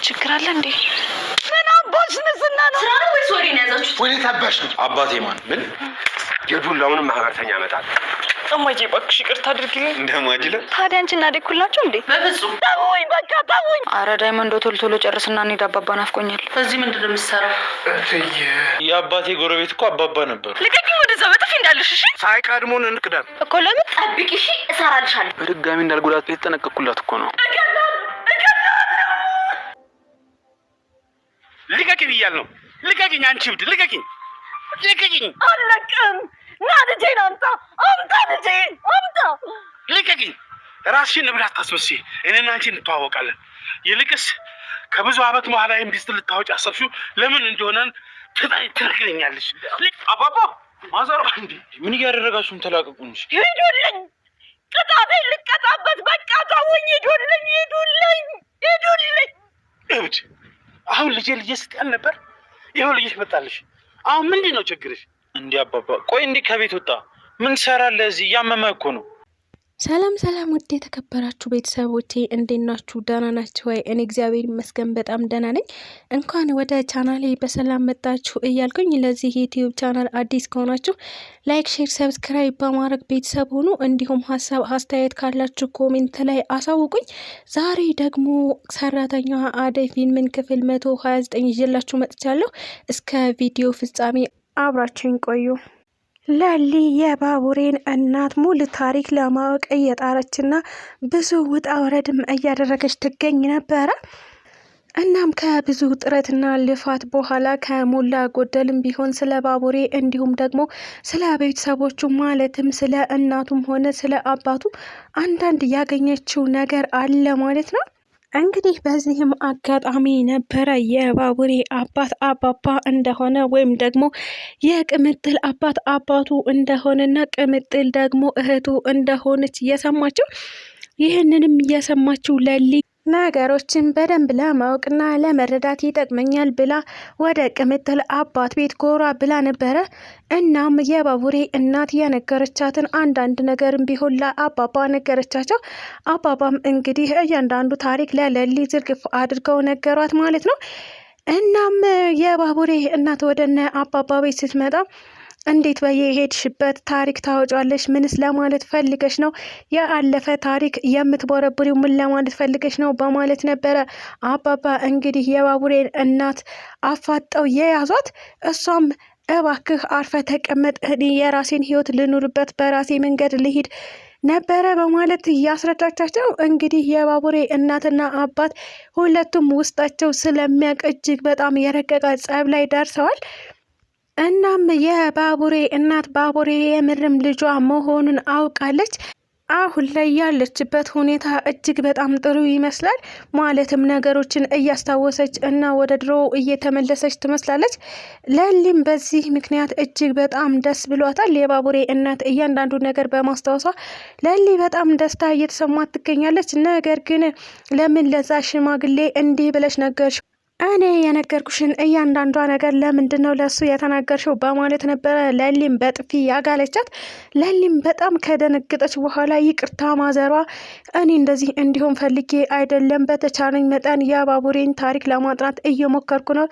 ችግር አለ እንዴ? ምን አባሽ ንስና ነው? ስራ ነው ወይስ ወሬ ነው ያዛችሁት? ወዴት አባሽ ነው? አባቴ ማን ምን የዱላውን ማህበርተኛ መጣል። እማዬ እባክሽ ይቅርታ አድርጊልኝ። እንደማጅለ ታዲያ አንቺና ዴክ ሁላችሁ እንዴ? በፍጹም ተውኝ፣ በቃ ተውኝ። አረ ዳይመንዶ ቶሎ ጨርስና እንሂድ። አባባ ናፍቆኛል። እዚህ ምንድን ነው የምትሰራው? የአባቴ ጎረቤት እኮ አባባ ነበሩ። ልቀቂ፣ ወደዛ በጥፊ እንዳለሽ። እሺ ሳይቀድሙን እንቅደም እኮ። ለምን ጠብቂ። እሺ እሰራልሻለሁ። በድጋሚ እንዳልጎዳት የተጠነቀቅኩላት እኮ ነው። ልቀቂኝ እያልነው። ልቀቂኝ አንቺ ብድ፣ ልቀቂኝ። አለቅም። ና ልጄን አምጣ፣ ልጄን አምጣ። ልቀቂኝ። ራስሽን ንብረት አታስመስይ። እኔና አንቺ እንተዋወቃለን። ይልቅስ ከብዙ ዓመት በኋላ ሚስት ልታወጪ አሰብሽው ለምን እንደሆነ ትነግሪኛለሽ። አባባ ማዘር እንዴ ምን እያደረጋችሁም? ተላቀቁኝ። ሂዱልኝ፣ ቅጣቴን ልቀጣበት። በቃ ተውኝ። ሂዱልኝ። እብድ አሁን ልጄ ስትያል ነበር። ይኸው ልጅሽ መጣልሽ። አሁን ምንድን ነው ችግርሽ? እንዴ አባባ ቆይ፣ እንዴ ከቤት ወጣ ምን ሰራለህ እዚህ? እያመመህ እኮ ነው። ሰላም ውድ የተከበራችሁ ቤተሰቦቼ እንዴት ናችሁ? ደህና ናችሁ ወይ? እኔ እግዚአብሔር ይመስገን በጣም ደህና ነኝ። እንኳን ወደ ቻናሌ በሰላም መጣችሁ እያልኩኝ ለዚህ ዩቲዩብ ቻናል አዲስ ከሆናችሁ ላይክ፣ ሼር፣ ሰብስክራይብ በማድረግ ቤተሰብ ሁኑ። እንዲሁም ሀሳብ አስተያየት ካላችሁ ኮሜንት ላይ አሳውቁኝ። ዛሬ ደግሞ ሰራተኛዋ አደይ ፊልምን ክፍል 129 ይዤላችሁ መጥቻለሁ። እስከ ቪዲዮ ፍጻሜ አብራችሁኝ ቆዩ። ለሊ የባቡሬን እናት ሙሉ ታሪክ ለማወቅ እየጣረችና ብዙ ውጣ ውረድም እያደረገች ትገኝ ነበረ። እናም ከብዙ ጥረትና ልፋት በኋላ ከሞላ ጎደልም ቢሆን ስለ ባቡሬ እንዲሁም ደግሞ ስለ ቤተሰቦቹ ማለትም ስለ እናቱም ሆነ ስለ አባቱ አንዳንድ ያገኘችው ነገር አለ ማለት ነው። እንግዲህ በዚህም አጋጣሚ ነበረ የባቡሬ አባት አባባ እንደሆነ ወይም ደግሞ የቅምጥል አባት አባቱ እንደሆነና ቅምጥል ደግሞ እህቱ እንደሆነች እየሰማችው። ይህንንም እየሰማችው ለሊ ነገሮችን በደንብ ለማወቅና ለመረዳት ይጠቅመኛል ብላ ወደ ቅምጥል አባት ቤት ጎራ ብላ ነበረ። እናም የባቡሬ እናት የነገረቻትን አንዳንድ ነገርም ቢሆን ለአባባ ነገረቻቸው። አባባም እንግዲህ እያንዳንዱ ታሪክ ለለሊ ዝርግፍ አድርገው ነገሯት ማለት ነው። እናም የባቡሬ እናት ወደነ አባባ ቤት ስትመጣ እንዴት በየሄድሽበት ታሪክ ታወጫለሽ? ምንስ ለማለት ፈልገሽ ነው? የአለፈ ታሪክ የምትቦረብሪው ምን ለማለት ፈልገሽ ነው? በማለት ነበረ አባባ እንግዲህ የባቡሬን እናት አፋጠው የያዟት። እሷም እባክህ አርፈ ተቀመጥ፣ እኔ የራሴን ህይወት ልኑርበት፣ በራሴ መንገድ ልሂድ ነበረ በማለት እያስረዳቻቸው። እንግዲህ የባቡሬ እናትና አባት ሁለቱም ውስጣቸው ስለሚያውቅ እጅግ በጣም የረቀቀ ጸብ ላይ ደርሰዋል። እናም የባቡሬ እናት ባቡሬ የምርም ልጇ መሆኑን አውቃለች። አሁን ላይ ያለችበት ሁኔታ እጅግ በጣም ጥሩ ይመስላል። ማለትም ነገሮችን እያስታወሰች እና ወደ ድሮ እየተመለሰች ትመስላለች። ለሊም በዚህ ምክንያት እጅግ በጣም ደስ ብሏታል። የባቡሬ እናት እያንዳንዱ ነገር በማስታወሷ ለሊ በጣም ደስታ እየተሰማት ትገኛለች። ነገር ግን ለምን ለዛ ሽማግሌ እንዲህ ብለሽ ነገርሽ? እኔ የነገርኩሽን እያንዳንዷ ነገር ለምንድን ነው ለሱ የተናገርሽው? በማለት ነበረ ለሊም በጥፊ ያጋለቻት። ለሊም በጣም ከደነገጠች በኋላ ይቅርታ ማዘሯ፣ እኔ እንደዚህ እንዲሆን ፈልጌ አይደለም፣ በተቻለኝ መጠን የባቡሬን ታሪክ ለማጥናት እየሞከርኩ ነው።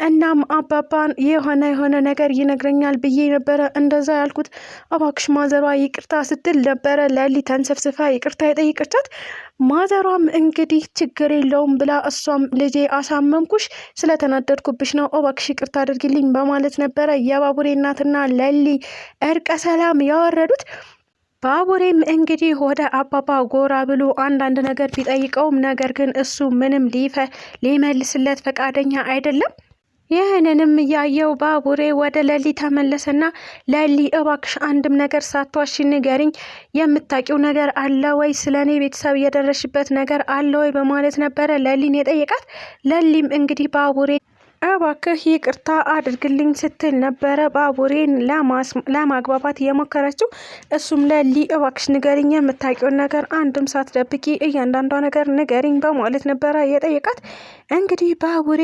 እናም አባባን የሆነ ነገር ይነግረኛል ብዬ ነበረ እንደዛ ያልኩት፣ እባክሽ ማዘሯ ይቅርታ ስትል ነበረ ለሊ ተንሰፍስፋ ይቅርታ የጠየቀቻት። ማዘሯም እንግዲህ ችግር የለውም ብላ እሷም ልጄ አሳመምኩሽ፣ ስለተናደድኩብሽ ነው፣ እባክሽ ይቅርታ አድርጊልኝ በማለት ነበረ የባቡሬ እናትና ለሊ እርቀ ሰላም ያወረዱት። ባቡሬም እንግዲህ ወደ አባባ ጎራ ብሎ አንዳንድ ነገር ቢጠይቀውም ነገር ግን እሱ ምንም ሊመልስለት ፈቃደኛ አይደለም። ይህንንም ያየው ባቡሬ ወደ ለሊ ተመለሰና ለሊ እባክሽ አንድም ነገር ሳትዋሺ ንገሪኝ፣ የምታውቂው ነገር አለ ወይ? ስለኔ ቤተሰብ የደረሽበት ነገር አለ ወይ? በማለት ነበረ ለሊን የጠየቃት። ለሊም እንግዲህ ባቡሬ እባክህ ይቅርታ አድርግልኝ ስትል ነበረ ባቡሬን ለማግባባት የሞከረችው። እሱም ለሊ እባክሽ ንገሪኝ፣ የምታውቂውን ነገር አንድም ሳትደብቂ እያንዳንዷ ነገር ንገሪኝ በማለት ነበረ የጠየቃት። እንግዲህ ባቡሬ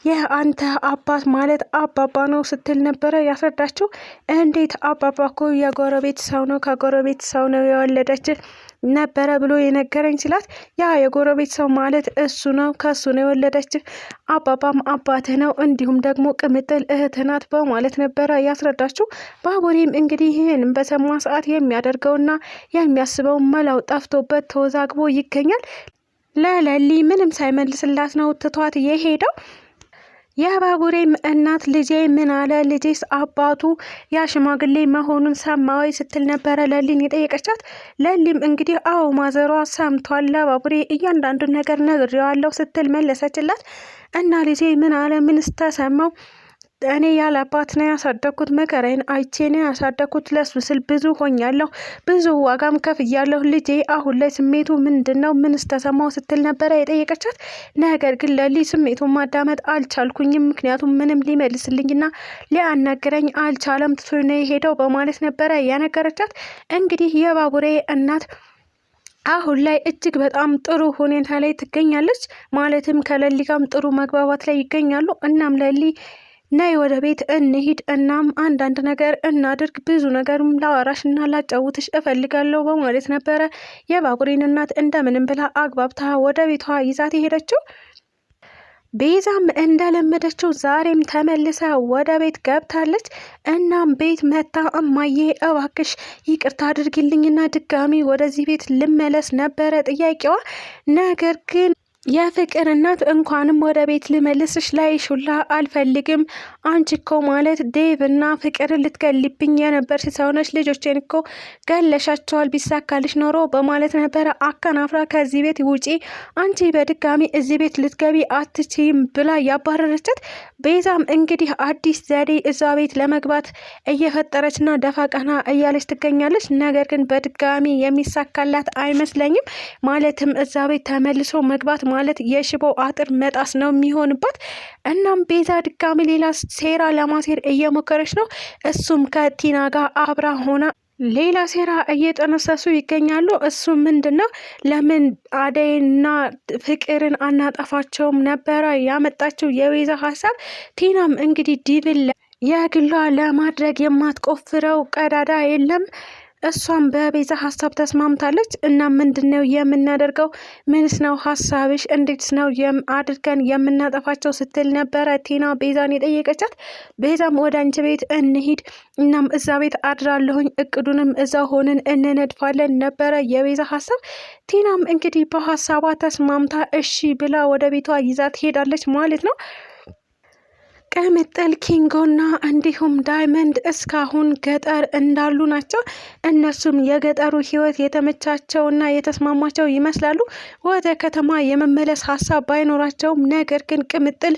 የአንተ አባት ማለት አባባ ነው ስትል ነበረ ያስረዳችው። እንዴት? አባባ እኮ የጎረቤት ሰው ነው፣ ከጎረቤት ሰው ነው የወለደች፣ ነበረ ብሎ የነገረኝ ሲላት ያ የጎረቤት ሰው ማለት እሱ ነው፣ ከሱ ነው የወለደች፣ አባባም አባትህ ነው፣ እንዲሁም ደግሞ ቅምጥል እህትህ ናት በማለት ነበረ ያስረዳችው። ባቡሬም እንግዲህ ይህንም በሰማ ሰዓት የሚያደርገውና የሚያስበው መላው ጠፍቶበት ተወዛግቦ ይገኛል። ለለሊ ምንም ሳይመልስላት ነው ትቷት የሄደው። የባቡሬም እናት ልጄ ምን አለ? ልጄስ አባቱ ያ ሽማግሌ መሆኑን ሰማዊ ስትል ነበረ ለሊን የጠየቀቻት። ለሊም እንግዲህ አዎ ማዘሯ ሰምቷል፣ ለባቡሬ እያንዳንዱን ነገር ነግሬዋለሁ ስትል መለሰችላት። እና ልጄ ምን አለ? ምንስ ተሰማው? እኔ ያለ አባት ነው ያሳደኩት፣ መከራዬን አይቼ ነው ያሳደኩት፣ ለሱ ስል ብዙ ሆኛለሁ፣ ብዙ ዋጋም ከፍያለሁ። ልጄ አሁን ላይ ስሜቱ ምንድነው? ምንስ ተሰማው? ስትል ነበረ የጠየቀቻት። ነገር ግን ለሊ ስሜቱን ማዳመጥ አልቻልኩኝም፣ ምክንያቱም ምንም ሊመልስልኝና ሊያናግረኝ አልቻለም፣ ትቶ ነው የሄደው በማለት ነበረ ያነገረቻት። እንግዲህ የባቡሬ እናት አሁን ላይ እጅግ በጣም ጥሩ ሁኔታ ላይ ትገኛለች። ማለትም ከለሊ ጋርም ጥሩ መግባባት ላይ ይገኛሉ። እናም ለሊ ነይ ወደ ቤት እንሂድ፣ እናም አንዳንድ ነገር እናድርግ፣ ብዙ ነገርም ላወራሽ እና ላጫውትሽ እፈልጋለሁ በማለት ነበረ የባቡሬን እናት እንደምንም ብላ አግባብታ ወደ ቤቷ ይዛት የሄደችው። ቤዛም እንደለመደችው ዛሬም ተመልሳ ወደ ቤት ገብታለች። እናም ቤት መታ እማዬ እባክሽ ይቅርታ አድርጊልኝና ድጋሚ ወደዚህ ቤት ልመለስ ነበረ ጥያቄዋ። ነገር ግን የፍቅር እናት እንኳንም ወደ ቤት ልመልስሽ ላይሽ ሁላ አልፈልግም፣ አንቺ እኮ ማለት ዴቭ እና ፍቅር ልትገልብኝ የነበርሽ ሰው ነሽ፣ ልጆቼን እኮ ገለሻቸዋል፣ ቢሳካልሽ ኖሮ በማለት ነበረ አከናፍራ ከዚህ ቤት ውጪ፣ አንቺ በድጋሚ እዚህ ቤት ልትገቢ አትችይም ብላ ያባረረቻት። ቤዛም እንግዲህ አዲስ ዘዴ እዛ ቤት ለመግባት እየፈጠረችና ደፋ ቀና እያለች ትገኛለች። ነገር ግን በድጋሚ የሚሳካላት አይመስለኝም። ማለትም እዛ ቤት ተመልሶ መግባት ማለት የሽቦ አጥር መጣስ ነው የሚሆንባት። እናም ቤዛ ድጋሚ ሌላ ሴራ ለማሴር እየሞከረች ነው። እሱም ከቲና ጋር አብራ ሆና ሌላ ሴራ እየጠነሰሱ ይገኛሉ። እሱ ምንድነው? ለምን አደይና ፍቅርን አናጠፋቸውም ነበረ ያመጣችው የቤዛ ሀሳብ። ቲናም እንግዲህ ዲብል የግሏ ለማድረግ የማትቆፍረው ቀዳዳ የለም። እሷም በቤዛ ሀሳብ ተስማምታለች። እና ምንድነው የምናደርገው? ምንስ ነው ሀሳብሽ? እንዴት ነው አድርገን የምናጠፋቸው? ስትል ነበረ ቲና ቤዛን የጠየቀቻት። ቤዛም ወደ አንቺ ቤት እንሂድ፣ እናም እዛ ቤት አድራለሁኝ፣ እቅዱንም እዛ ሆንን እንነድፋለን ነበረ የቤዛ ሀሳብ። ቲናም እንግዲህ በሀሳቧ ተስማምታ እሺ ብላ ወደ ቤቷ ይዛ ትሄዳለች ማለት ነው። ቅምጥል ኪንጎና እንዲሁም ዳይመንድ እስካሁን ገጠር እንዳሉ ናቸው። እነሱም የገጠሩ ህይወት የተመቻቸውና የተስማማቸው ይመስላሉ። ወደ ከተማ የመመለስ ሀሳብ ባይኖራቸውም ነገር ግን ቅምጥል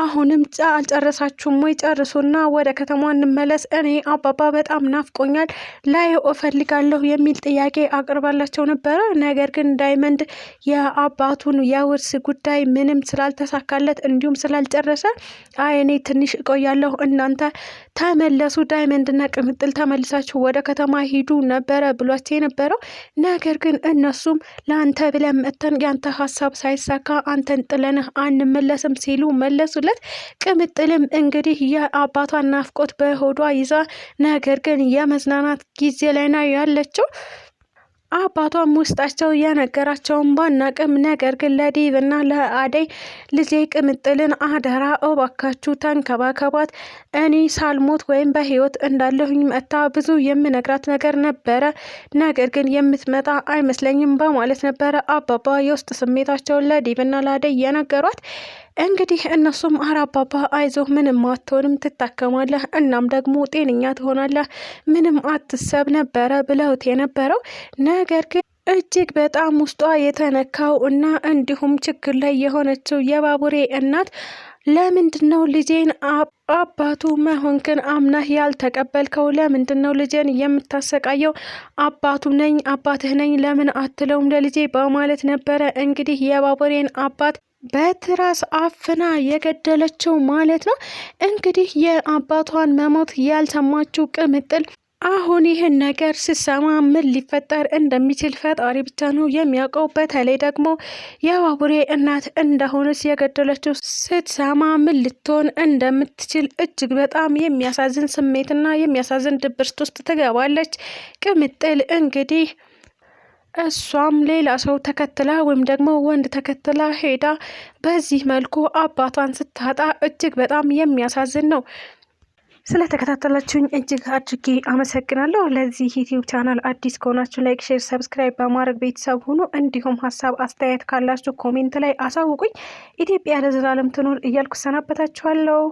አሁንም አልጨረሳችሁም ወይ? ጨርሱና ወደ ከተማ እንመለስ፣ እኔ አባባ በጣም ናፍቆኛል፣ ላየው እፈልጋለሁ የሚል ጥያቄ አቅርባላቸው ነበረ። ነገር ግን ዳይመንድ የአባቱን የውርስ ጉዳይ ምንም ስላልተሳካለት እንዲሁም ስላልጨረሰ አይኔ ትንሽ እቆያለሁ፣ እናንተ ተመለሱ፣ ዳይመንድና ቅምጥል ተመልሳችሁ ወደ ከተማ ሂዱ ነበረ ብሏቸው የነበረው። ነገር ግን እነሱም ለአንተ ብለን መተን ያንተ ሀሳብ ሳይሳካ አንተን ጥለንህ አንመለስም ሲሉ መለሱለት። ቅምጥልም እንግዲህ የአባቷን ናፍቆት በሆዷ ይዛ ነገር ግን የመዝናናት ጊዜ ላይ ነው ያለችው። አባቷም ውስጣቸው የነገራቸውን ባናቅም ነገር ግን ለዴቭ እና ለአደይ ልጄ ቅምጥልን አደራ እባካችሁ ተንከባከቧት፣ እኔ ሳልሞት ወይም በህይወት እንዳለሁኝ መታ ብዙ የምነግራት ነገር ነበረ፣ ነገር ግን የምትመጣ አይመስለኝም በማለት ነበረ አባባ የውስጥ ስሜታቸውን ለዴቭ እና ለአደይ የነገሯት። እንግዲህ እነሱም አራባባ አይዞህ፣ ምንም አትሆንም፣ ትታከማለህ፣ እናም ደግሞ ጤነኛ ትሆናለህ፣ ምንም አትሰብ ነበረ ብለውት የነበረው። ነገር ግን እጅግ በጣም ውስጧ የተነካው እና እንዲሁም ችግር ላይ የሆነችው የባቡሬ እናት ለምንድን ነው ልጄን አባቱ መሆንክን አምናህ ያልተቀበልከው? ለምንድን ነው ልጄን የምታሰቃየው? አባቱ ነኝ አባትህ ነኝ ለምን አትለውም ለልጄ? በማለት ነበረ እንግዲህ የባቡሬን አባት በትራስ አፍና የገደለችው ማለት ነው። እንግዲህ የአባቷን መሞት ያልሰማችው ቅምጥል አሁን ይህን ነገር ስሰማ ምን ሊፈጠር እንደሚችል ፈጣሪ ብቻ ነው የሚያውቀው። በተለይ ደግሞ የባቡሬ እናት እንደሆነች የገደለችው ስትሰማ ምን ልትሆን እንደምትችል እጅግ በጣም የሚያሳዝን ስሜትና የሚያሳዝን ድብርት ውስጥ ትገባለች። ቅምጥል እንግዲህ እሷም ሌላ ሰው ተከትላ ወይም ደግሞ ወንድ ተከትላ ሄዳ በዚህ መልኩ አባቷን ስታጣ እጅግ በጣም የሚያሳዝን ነው። ስለተከታተላችሁኝ እጅግ አድርጌ አመሰግናለሁ። ለዚህ ዩቲዩብ ቻናል አዲስ ከሆናችሁ ላይክ፣ ሼር፣ ሰብስክራይብ በማድረግ ቤተሰብ ሁኑ። እንዲሁም ሀሳብ አስተያየት ካላችሁ ኮሜንት ላይ አሳውቁኝ። ኢትዮጵያ ለዘላለም ትኖር እያልኩ ሰናበታችኋለሁ።